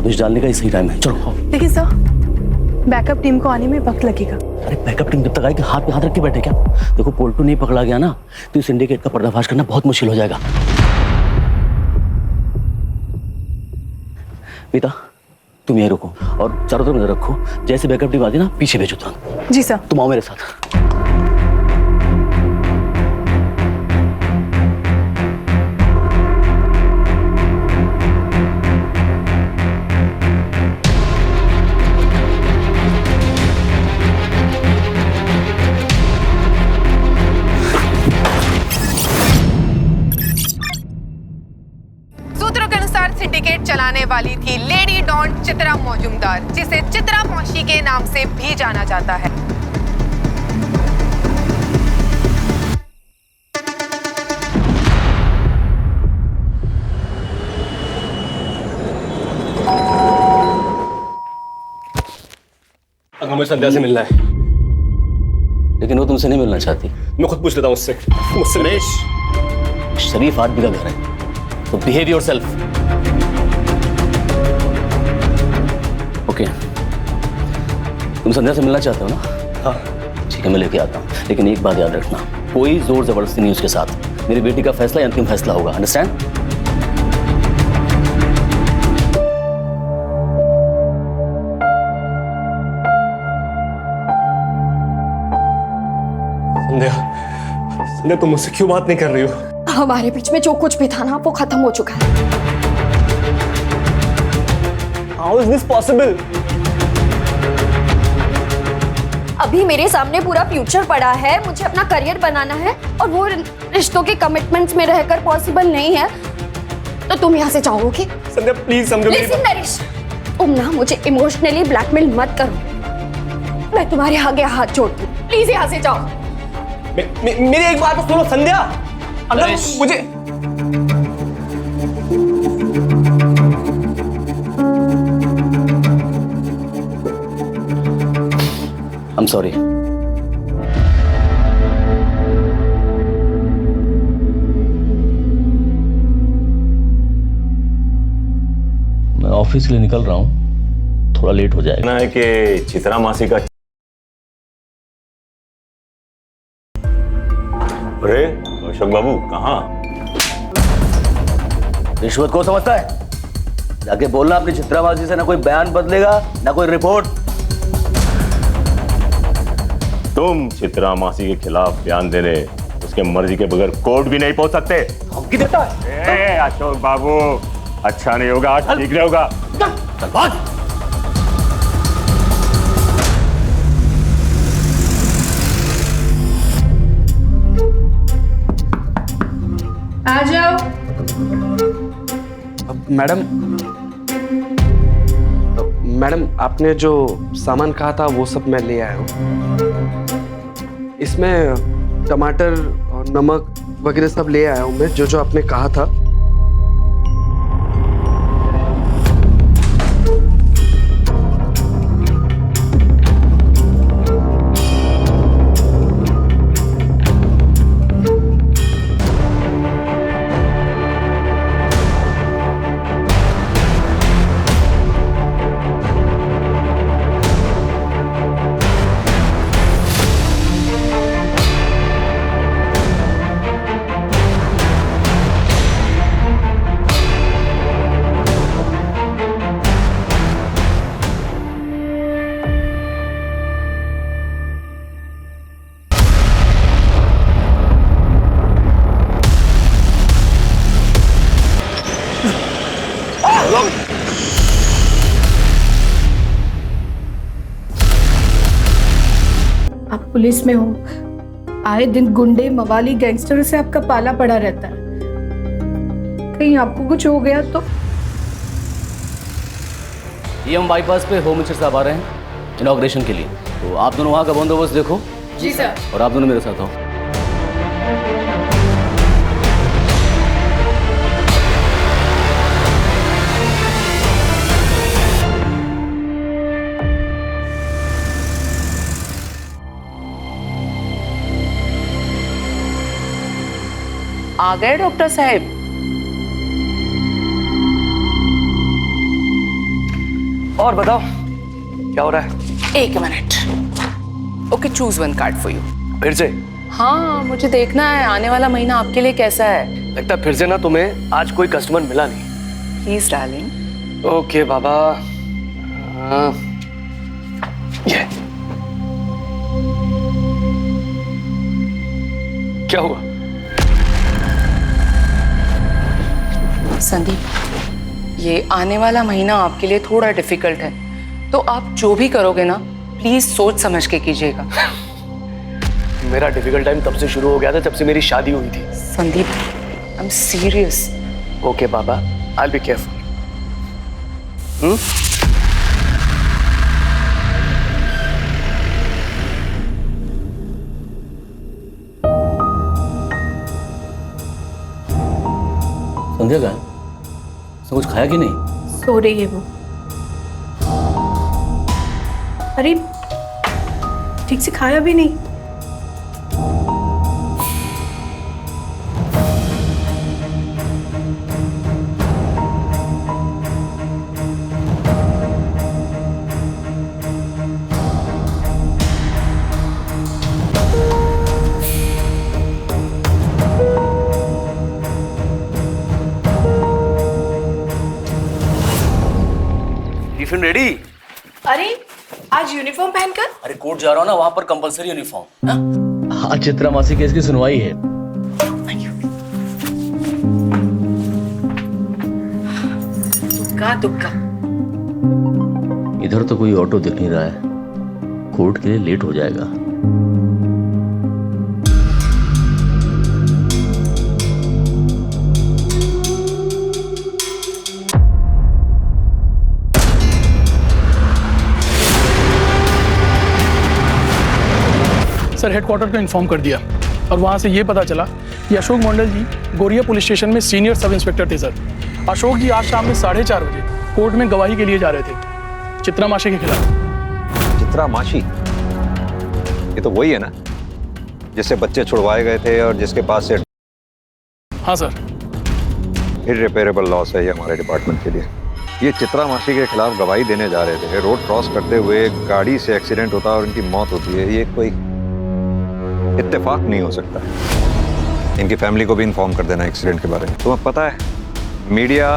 दबिश डालने का ही सही टाइम है। चलो। लेकिन सर, बैकअप टीम को आने में वक्त लगेगा। अरे बैकअप टीम जब तक आएगी हाथ पे हाथ रख के बैठे क्या? देखो पोल्टू नहीं पकड़ा गया ना तो इस सिंडिकेट का पर्दाफाश करना बहुत मुश्किल हो जाएगा। पीता, तुम यहीं रुको और चारों तरफ नजर रखो। जैसे बैकअप टीम आती ना पीछे भेजो तुरंत। जी सर। तुम आओ मेरे साथ। सूत्रों के अनुसार सिंडिकेट चलाने वाली थी लेडी डॉन चित्रा मौजूमदार, जिसे चित्रा मौशी के नाम से भी जाना जाता है। हमें संध्या से मिलना है, लेकिन वो तुमसे नहीं मिलना चाहती। मैं खुद पूछ लेता हूँ उससे। रमेश, शरीफ आदमी का घर है तो बिहेव योरसेल्फ। ओके, तुम संध्या से मिलना चाहते हो ना? हाँ ठीक है, मैं लेके आता हूँ, लेकिन एक बात याद रखना, कोई जोर जबरदस्ती नहीं उसके साथ। मेरी बेटी का फैसला ही अंतिम फैसला होगा। अंडरस्टैंड? संध्या, तुम मुझसे क्यों बात नहीं कर रही हो? हमारे बीच में जो कुछ भी था ना वो खत्म हो चुका है। How is this possible? अभी मेरे सामने पूरा फ्यूचर पड़ा है, मुझे अपना करियर बनाना है और वो रिश्तों के कमिटमेंट्स में रहकर पॉसिबल नहीं है, तो तुम यहाँ से जाओगे? संध्या प्लीज समझो मेरी लिसन नरेश, तुम ना मुझे इमोशनली ब्लैकमेल मत करो। मैं तुम्हारे आगे हाथ जोड़ती हूँ, प्लीज यहाँ से जाओ। मेरी एक बात तो सुनो संध्या, अगर मुझे I'm sorry. मैं ऑफिस के लिए निकल रहा हूँ, थोड़ा लेट हो जाएगा। ना है कि चित्रा मासी का। अरे अशोक बाबू कहाँ? रिश्वत को समझता है? जाके बोलना अपनी चित्रा मासी से, ना कोई बयान बदलेगा ना कोई रिपोर्ट। तुम चित्रा मासी के खिलाफ बयान देने उसके मर्जी के बगैर कोर्ट भी नहीं पहुंच सकते। धमकी देता है? अशोक बाबू, अच्छा नहीं होगा, ठीक नहीं होगा। चल भाग। आ जाओ। मैडम, आपने जो सामान कहा था वो सब मैं ले आया हूँ। इसमें टमाटर और नमक वगैरह सब ले आया हूँ मैं, जो जो आपने कहा था। आप पुलिस में हो, आए दिन गुंडे मवाली गैंगस्टरों से आपका पाला पड़ा रहता है, कहीं आपको कुछ हो गया तो? ये हम बाईपास पे होम मिनिस्टर साहब आ रहे हैं इनॉग्रेशन के लिए, तो आप दोनों वहाँ का बंदोबस्त देखो। जी सर। और आप दोनों मेरे साथ आओ। आ गए डॉक्टर साहब? और बताओ क्या हो रहा है? एक minute. Okay, choose one card for you. फिर से? हाँ, मुझे देखना है आने वाला महीना आपके लिए कैसा है। लगता है फिर से ना तुम्हें आज कोई कस्टमर मिला नहीं। Please darling. ओके बाबा। ये क्या हुआ? संदीप, ये आने वाला महीना आपके लिए थोड़ा डिफिकल्ट है, तो आप जो भी करोगे ना प्लीज सोच समझ के कीजिएगा। मेरा डिफिकल्ट टाइम तब से शुरू हो गया था जब से मेरी शादी हुई थी। Sandeep, I am serious. Okay बाबा, I will be careful. Sandhya का उसने कुछ खाया कि नहीं? सो रही है वो। अरे ठीक से खाया भी नहीं। Tiffin ready? अरे आज यूनिफॉर्म पहनकर? अरे कोर्ट जा रहा हूँ ना, वहां पर कंपलसरी यूनिफॉर्म। हाँ, चित्रा मासी केस की सुनवाई है। दुक्का। इधर तो कोई ऑटो दिख नहीं रहा है, कोर्ट के लिए लेट हो जाएगा। सर, हेडक्वार्टर को इन्फॉर्म कर दिया और वहाँ से ये पता चला कि अशोक मंडल जी गोरिया पुलिस स्टेशन में सीनियर सब इंस्पेक्टर थे। सर, अशोक जी आज शाम में 4:30 बजे कोर्ट में गवाही के लिए जा रहे थे चित्रा मासी के खिलाफ। चित्रा मासी? ये तो वही है ना जिससे बच्चे छुड़वाए गए थे और जिसके पास से। हाँ सर। इररिपेयरेबल लॉस है ये हमारे डिपार्टमेंट के लिए। ये चित्रा मासी के खिलाफ गवाही देने जा रहे थे, रोड क्रॉस करते हुए गाड़ी से एक्सीडेंट होता है और इनकी मौत होती है। ये कोई इत्तेफाक नहीं हो सकता। इनकी फैमिली को भी इन्फॉर्म कर देना एक्सीडेंट के बारे में। तुम्हें पता है मीडिया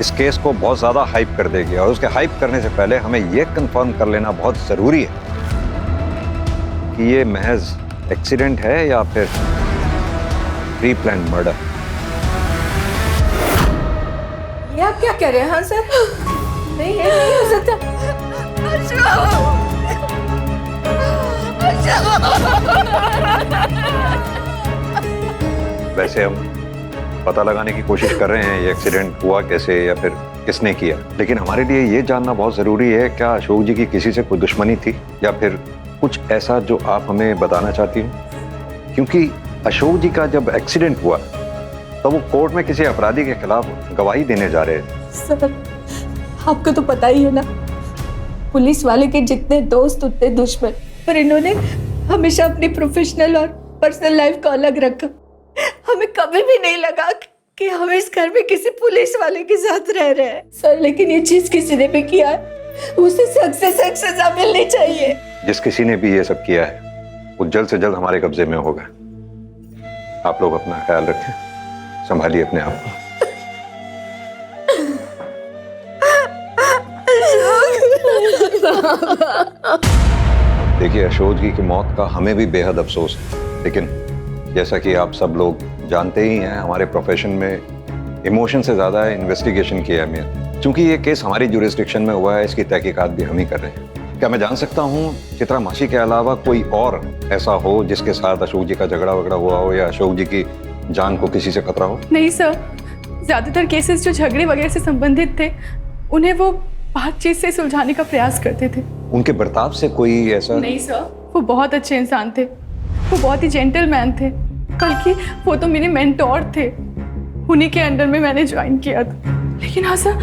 इस केस को बहुत ज़्यादा हाइप कर देगी और उसके हाइप करने से पहले हमें यह कंफर्म कर लेना बहुत ज़रूरी है कि ये महज एक्सीडेंट है या फिर प्री प्लान मर्डर। ये आप क्या कह रहे हैं? हाँ सर, नहीं है, नहीं हो सकता। वैसे हम पता लगाने की कोशिश कर रहे हैं ये एक्सीडेंट हुआ कैसे या फिर किसने किया, लेकिन हमारे लिए ये जानना बहुत ज़रूरी है क्या अशोक जी की किसी से कोई दुश्मनी थी या फिर कुछ ऐसा जो आप हमें बताना चाहती हो। क्योंकि अशोक जी का जब एक्सीडेंट हुआ तो वो कोर्ट में किसी अपराधी के खिलाफ गवाही देने जा रहे थे। सर, आपको तो पता ही है ना, पुलिस वाले के जितने दोस्त उतने दुश्मन, पर इन्होंने हमेशा अपनी प्रोफेशनल और पर्सनल लाइफ को अलग रखा। हमें कभी भी नहीं लगा कि हम इस घर में किसी पुलिस वाले के साथ रह रहे हैं सर, लेकिन ये चीज किसी ने भी किया है उसे सख्त से सख्त सजा मिलनी चाहिए। जिस किसी ने भी ये सब किया है वो जल्द से जल्द हमारे कब्जे में होगा। आप लोग अपना ख्याल रखें, संभालिए अपने आप को। देखिए, अशोक जी की मौत का हमें भी बेहद अफसोस है, लेकिन जैसा कि आप सब लोग जानते ही हैं हमारे प्रोफेशन में इमोशन से ज़्यादा इन्वेस्टिगेशन की अहमियत। चूंकि ये केस हमारी जुरिस्डिक्शन में हुआ है, इसकी तहकीकात भी हम ही कर रहे हैं। क्या मैं जान सकता हूँ चित्रा मासी के अलावा कोई और ऐसा हो जिसके साथ अशोक जी का झगड़ा वगड़ा हुआ हो या अशोक जी की जान को किसी से खतरा हो? नहीं सर, ज्यादातर केसेस जो झगड़े वगैरह से संबंधित थे उन्हें वो बातचीत से सुलझाने का प्रयास करते थे। उनके बर्ताव से कोई ऐसा? नहीं सर, वो बहुत अच्छे इंसान थे, वो बहुत ही जेंटलमैन थे, बल्कि वो तो मेरे मेंटोर थे, उन्हीं के अंडर में मैंने ज्वाइन किया था। लेकिन हाँ सर,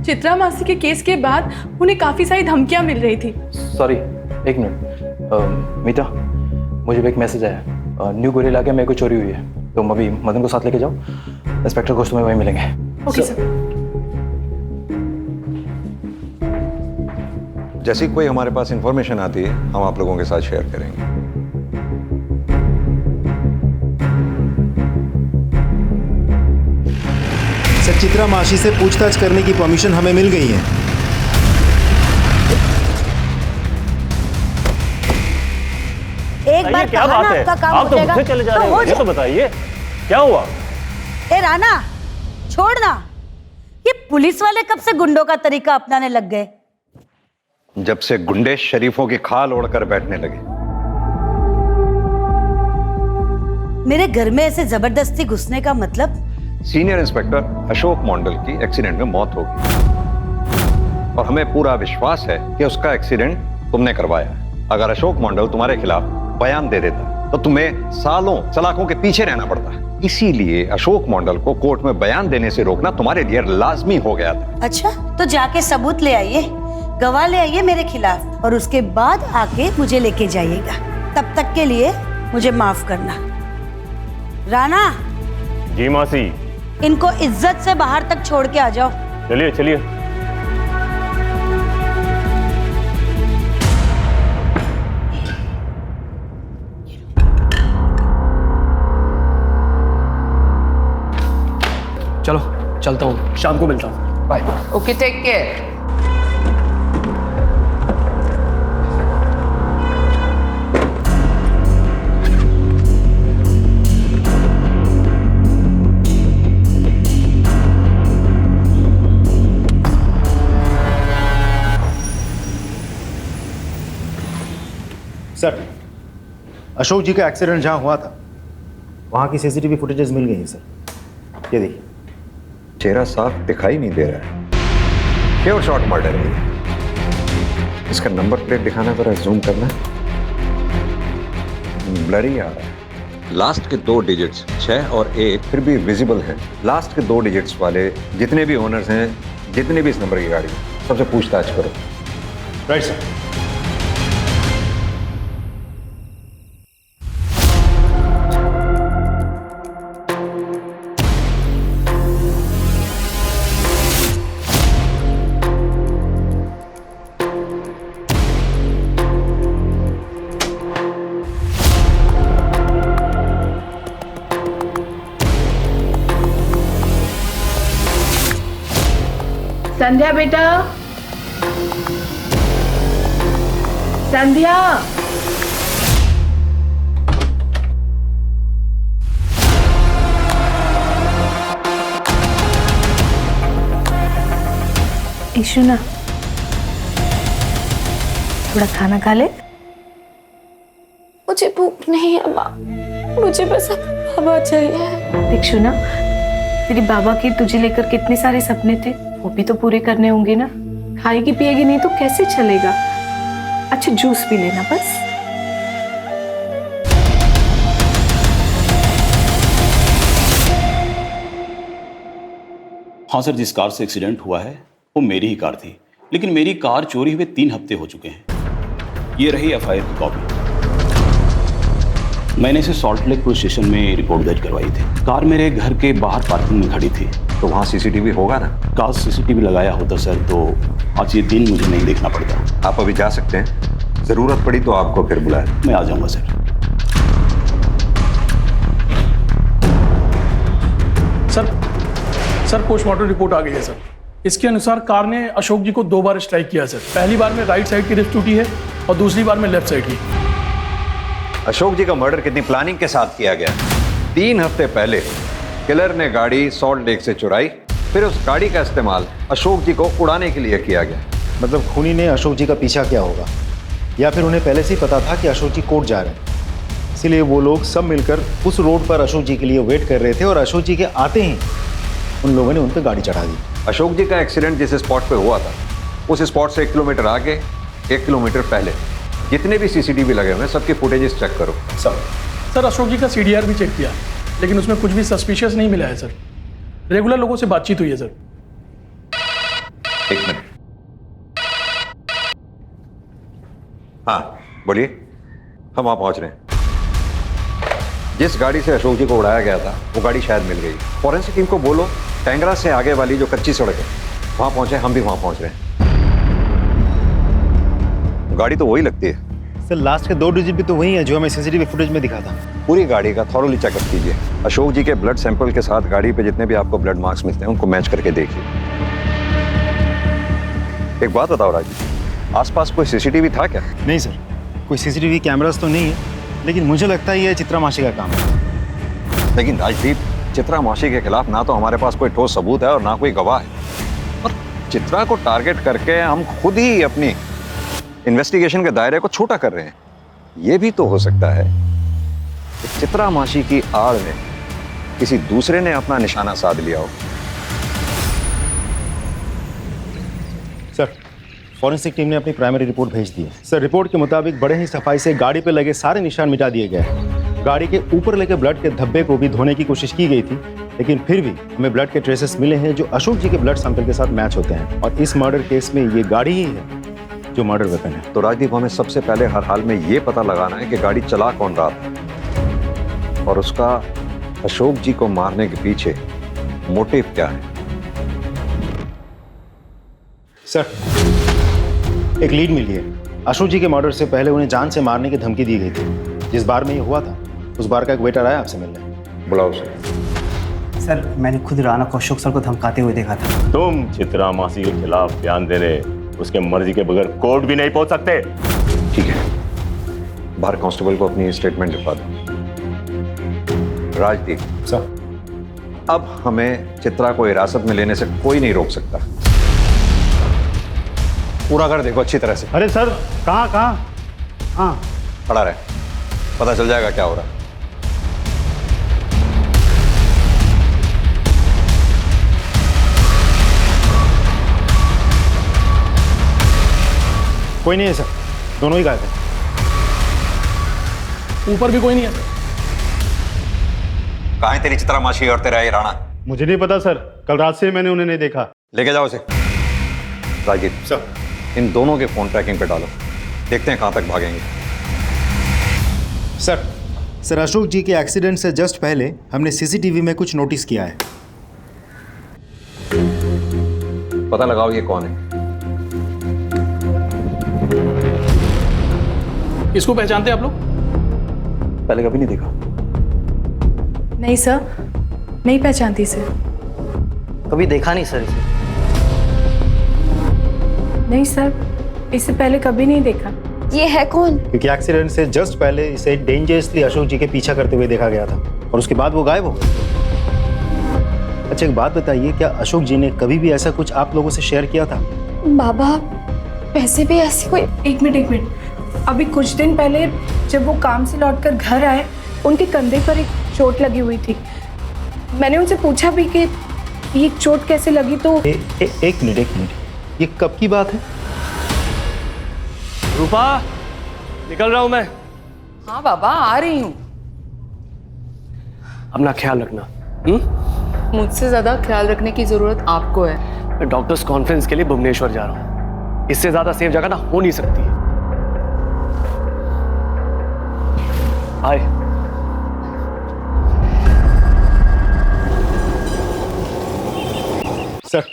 चित्रा मासी के केस के बाद उन्हें काफी सारी धमकियां मिल रही थी। सॉरी, एक मिनट। मीता, मुझे एक मैसेज आया, न्यू गोरिया इलाके में कोई चोरी हुई है, तुम अभी मदन को साथ लेके जाओ, इंस्पेक्टर को तुम्हें वहीं मिलेंगे। Okay sir. जैसी कोई हमारे पास इंफॉर्मेशन आती है हम आप लोगों के साथ शेयर करेंगे। सर, चित्रा मासी से पूछताछ करने की परमिशन हमें मिल गई है। एक बार क्या बात है? आपका काम आप हो तो जाएगा मुझसे चले जा तो रहे हो हो, ये तो बताइए क्या हुआ? ए राना, छोड़ना। ये पुलिस वाले कब से गुंडों का तरीका अपनाने लग गए? जब से गुंडे शरीफों की खाल ओढ़कर बैठने लगे। मेरे घर में ऐसे जबरदस्ती घुसने का मतलब? सीनियर इंस्पेक्टर अशोक मंडल की एक्सीडेंट में मौत हो गई और हमें पूरा विश्वास है कि उसका एक्सीडेंट तुमने करवाया। अगर अशोक मंडल तुम्हारे खिलाफ बयान दे देता तो तुम्हें सालों सलाखों के पीछे रहना पड़ता। इसीलिए अशोक मंडल को कोर्ट में बयान देने से रोकना तुम्हारे लिए लाजमी हो गया था। अच्छा, तो जाके सबूत ले आइए, गवाह ले आइए मेरे खिलाफ और उसके बाद आके मुझे लेके जाइएगा। तब तक के लिए मुझे माफ करना। राना जी मासी। इनको इज्जत से बाहर तक छोड़ के आ जाओ। चलिए चलिए। चलो चलता हूँ, शाम को मिलता हूँ। Bye. Okay, take care. Sir, Ashok ji का एक्सीडेंट जहां हुआ था वहां की सीसीटीवी फुटेजेस मिल गई हैं सर। ये देखिए, चेहरा साफ दिखाई नहीं दे रहा है। प्योर शॉट मर्डर है ये। इसका नंबर प्लेट दिखाना, जरा जूम करना। ब्लरी आ रहा है। लास्ट के 2 डिजिट्स 6 और 1 फिर भी विजिबल हैं। लास्ट के 2 डिजिट्स वाले जितने भी ओनर्स हैं, जितने भी इस नंबर की गाड़ी, सबसे पूछताछ करो। Right sir. संध्या बेटा, संध्या। इशू ना, थोड़ा खाना खा ले। मुझे भूख नहीं है माँ, मुझे बस हवा चाहिए। देख शुना, तेरी बाबा के तुझे लेकर कितने सारे सपने थे, वो भी तो पूरे करने होंगे ना। खाएगी पिएगी नहीं तो कैसे चलेगा? अच्छा जूस पी लेना बस। हाँ सर, जिस कार से एक्सीडेंट हुआ है वो मेरी ही कार थी, लेकिन मेरी कार चोरी हुए 3 हफ्ते हो चुके हैं। ये रही एफआईआर की कॉपी। मैंने इसे सॉल्ट लेक पुलिस स्टेशन में रिपोर्ट दर्ज करवाई थी। कार मेरे घर के बाहर पार्किंग में खड़ी थी। तो वहाँ सीसीटीवी होगा ना? काश सीसीटीवी लगाया होता सर, तो आज ये दिन मुझे नहीं देखना पड़ता। आप अभी जा सकते हैं, जरूरत पड़ी तो आपको फिर बुलाएं। मैं आ जाऊंगा सर। सर पोस्टमार्टम रिपोर्ट आ गई है सर। इसके अनुसार कार ने अशोक जी को 2 बार स्ट्राइक किया सर। पहली बार में राइट साइड की रिस्ट टूटी है और दूसरी बार में लेफ्ट साइड की। अशोक जी का मर्डर कितनी प्लानिंग के साथ किया गया। 3 हफ्ते पहले किलर ने गाड़ी सॉल्ट लेक से चुराई, फिर उस गाड़ी का इस्तेमाल अशोक जी को उड़ाने के लिए किया गया। मतलब खूनी ने अशोक जी का पीछा किया होगा, या फिर उन्हें पहले से ही पता था कि अशोक जी कोर्ट जा रहे हैं, इसीलिए वो लोग सब मिलकर उस रोड पर अशोक जी के लिए वेट कर रहे थे और अशोक जी के आते ही उन लोगों ने उन पर गाड़ी चढ़ा दी। अशोक जी का एक्सीडेंट जिस स्पॉट पे हुआ था, उस स्पॉट से 1 किलोमीटर आगे, 1 किलोमीटर पहले जितने भी सीसीटीवी लगे हुए हैं सबके फुटेजेस चेक करो। सर अशोक जी का सीडीआर भी चेक किया, लेकिन उसमें कुछ भी सस्पिशियस नहीं मिला है सर। रेगुलर लोगों से बातचीत हुई है सर। 1 मिनट। हाँ बोलिए, हम वहाँ पहुँच रहे हैं। जिस गाड़ी से अशोक जी को उड़ाया गया था वो गाड़ी शायद मिल गई। फॉरेंसिक टीम को बोलो टेंगरा से आगे वाली जो कच्ची सड़क है वहाँ पहुँचे, हम भी वहाँ पहुँच रहे हैं। गाड़ी तो वही लगती है। सर लास्ट के 2 डिजिट भी तो वही है जो हमें सीसीटीवी फुटेज में दिखा था। पूरी गाड़ी का थॉरोली चेकअप कीजिए। अशोक जी के ब्लड सैंपल के साथ गाड़ी पे जितने भी आपको ब्लड मार्क्स मिलते हैं उनको मैच करके देखिए। एक बात बताओ राजीव, आसपास कोई सीसीटीवी था क्या? नहीं सर, कोई सीसीटीवी कैमरास तो नहीं है, लेकिन मुझे लगता है ये चित्रा मासी का काम है। लेकिन राजदीप, चित्रा मासी के खिलाफ ना तो हमारे पास कोई ठोस सबूत है और ना कोई गवाह है, और चित्रा को टारगेट करके हम खुद ही अपनी इन्वेस्टिगेशन के दायरे को छोटा कर रहे हैं। ये भी तो हो सकता है कि चित्रा मासी की आड़ में किसी दूसरे ने अपना निशाना साध लिया हो। सर, फॉरेंसिक टीम ने अपनी प्राइमरी रिपोर्ट भेज दी है। सर, रिपोर्ट के मुताबिक बड़े ही सफाई से गाड़ी पर लगे सारे निशान मिटा दिए गए हैं। गाड़ी के ऊपर लगे ब्लड के धब्बे को भी धोने की कोशिश की गई थी, लेकिन फिर भी हमें ब्लड के ट्रेसेस मिले हैं जो अशोक जी के ब्लड सैंपल के साथ मैच होते हैं, और इस मर्डर केस में ये गाड़ी ही है जो मर्डर वेपन है। तो राजदीप, हमें सबसे पहले हर हाल में ये पता लगाना है कि गाड़ी चला कौन रहा था और उसका अशोक जी को मारने के पीछे मोटिव क्या है। सर, एक लीड मिली है। अशोक जी के मर्डर से पहले उन्हें जान से मारने की धमकी दी गई थी। जिस बार में ये हुआ था उस बार का एक वेटर आया आपसे मिलने। बुलाओ सर। सर, मैंने खुद राणा को अशोक सर को धमकाते हुए देखा था। तुम चित्रा मासी के खिलाफ बयान देने उसके मर्जी के बगैर कोर्ट भी नहीं पहुंच सकते। ठीक है, बाहर कांस्टेबल को अपनी स्टेटमेंट लिखवा दो। राजदीप सर, अब हमें चित्रा को हिरासत में लेने से कोई नहीं रोक सकता। पूरा कर देखो अच्छी तरह से। अरे सर, कहाँ? हाँ, खड़ा रहे, पता चल जाएगा क्या हो रहा है। कोई नहीं है सर, दोनों ही गायब हैं। ऊपर भी कोई नहीं है सर। कहाँ है तेरी चित्रा मासी और तेरा ये राणा? मुझे नहीं पता सर, कल रात से मैंने उन्हें नहीं देखा। लेके जाओ उसे। राजीव सर, इन दोनों के फोन ट्रैकिंग पे डालो, देखते हैं कहां तक भागेंगे। सर, अशोक जी के एक्सीडेंट से जस्ट पहले हमने सीसीटीवी में कुछ नोटिस किया है। पता लगाओ ये कौन है। इसको पहचानते हैं आप लोग? पहले कभी नहीं देखा। नहीं सर, नहीं पहचानती सर। कभी देखा नहीं सर इसे। नहीं सर, इससे पहले कभी नहीं देखा। ये है कौन? क्योंकि एक्सीडेंट से जस्ट पहले इसे डेंजरसली अशोक जी के पीछा करते हुए देखा गया था और उसके बाद वो गायब हो गए। अच्छा, एक बात बताइए, क्या अशोक जी ने कभी भी ऐसा कुछ आप लोगों से शेयर किया था? बाबा, वैसे भी ऐसी कोई... एक मिनट। अभी कुछ दिन पहले जब वो काम से लौटकर घर आए, उनके कंधे पर एक चोट लगी हुई थी। मैंने उनसे पूछा भी कि ये चोट कैसे लगी, तो एक मिनट, ये कब की बात है? रूपा, निकल रहा हूं मैं। हाँ बाबा, आ रही हूँ। अपना ख्याल रखना। मुझसे ज्यादा ख्याल रखने की जरूरत आपको है। मैं डॉक्टर्स कॉन्फ्रेंस के लिए भुवनेश्वर जा रहा हूँ। इससे ज्यादा सेफ जगह ना हो नहीं सकती। बाय। सर,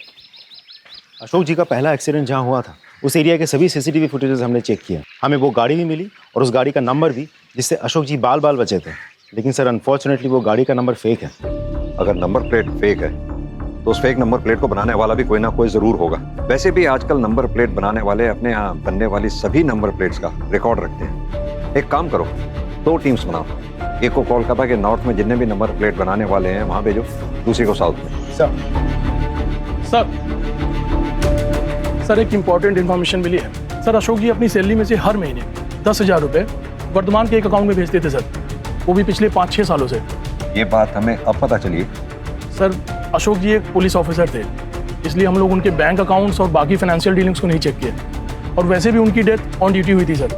अशोक जी का पहला एक्सीडेंट जहां हुआ था उस एरिया के सभी सीसीटीवी फुटेजेस हमने चेक किया। हमें वो गाड़ी भी मिली और उस गाड़ी का नंबर भी, जिससे अशोक जी बाल बचे थे। लेकिन सर, अनफॉर्चुनेटली वो गाड़ी का नंबर फेक है। अगर नंबर प्लेट फेक है तो उस फेक नंबर प्लेट को बनाने वाला भी कोई ना कोई जरूर होगा। वैसे भी आजकल नंबर प्लेट बनाने वाले अपने यहाँ बनने वाली सभी नंबर प्लेट्स का रिकॉर्ड रखते हैं। एक काम करो, 2 टीम्स बनाओ। एक को कोलकाता के नॉर्थ में जितने भी नंबर प्लेट बनाने वाले हैं वहां भेजो, दूसरी को साउथ में। सर, एक इम्पॉर्टेंट इन्फॉर्मेशन मिली है। सर, अशोक जी अपनी सैलरी में से हर महीने 10,000 रुपये वर्तमान के एक अकाउंट में भेजते थे सर, वो भी पिछले 5-6 सालों से। ये बात हमें अब पता चली। सर, अशोक जी एक पुलिस ऑफिसर थे, इसलिए हम लोग उनके बैंक अकाउंट्स और बाकी फाइनेंशियल डीलिंग्स को नहीं चेक किए। और वैसे भी उनकी डेथ ऑन ड्यूटी हुई थी सर,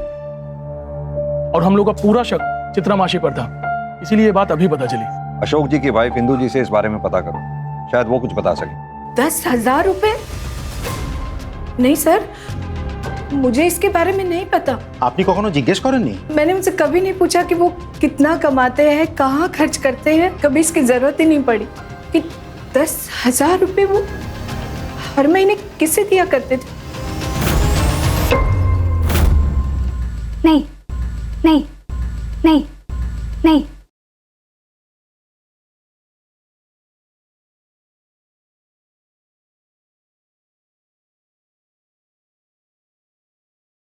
और हम लोग का पूरा शक चित्रा मासी पर था, इसीलिए ये बात अभी पता चली। अशोक जी की वाइफ इंदू जी से इस बारे में पता करो, शायद वो कुछ बता सके। 10,000 रुपए? नहीं सर, मुझे इसके बारे में नहीं पता। आपने कखनो जिज्ञेस करें नहीं? मैंने उनसे कभी नहीं पूछा कि वो कितना कमाते हैं, कहाँ खर्च करते हैं। कभी इसकी जरूरत ही नहीं पड़ी कि 10,000 रुपए वो हर महीने किससे दिया करते थे। नहीं नहीं नहीं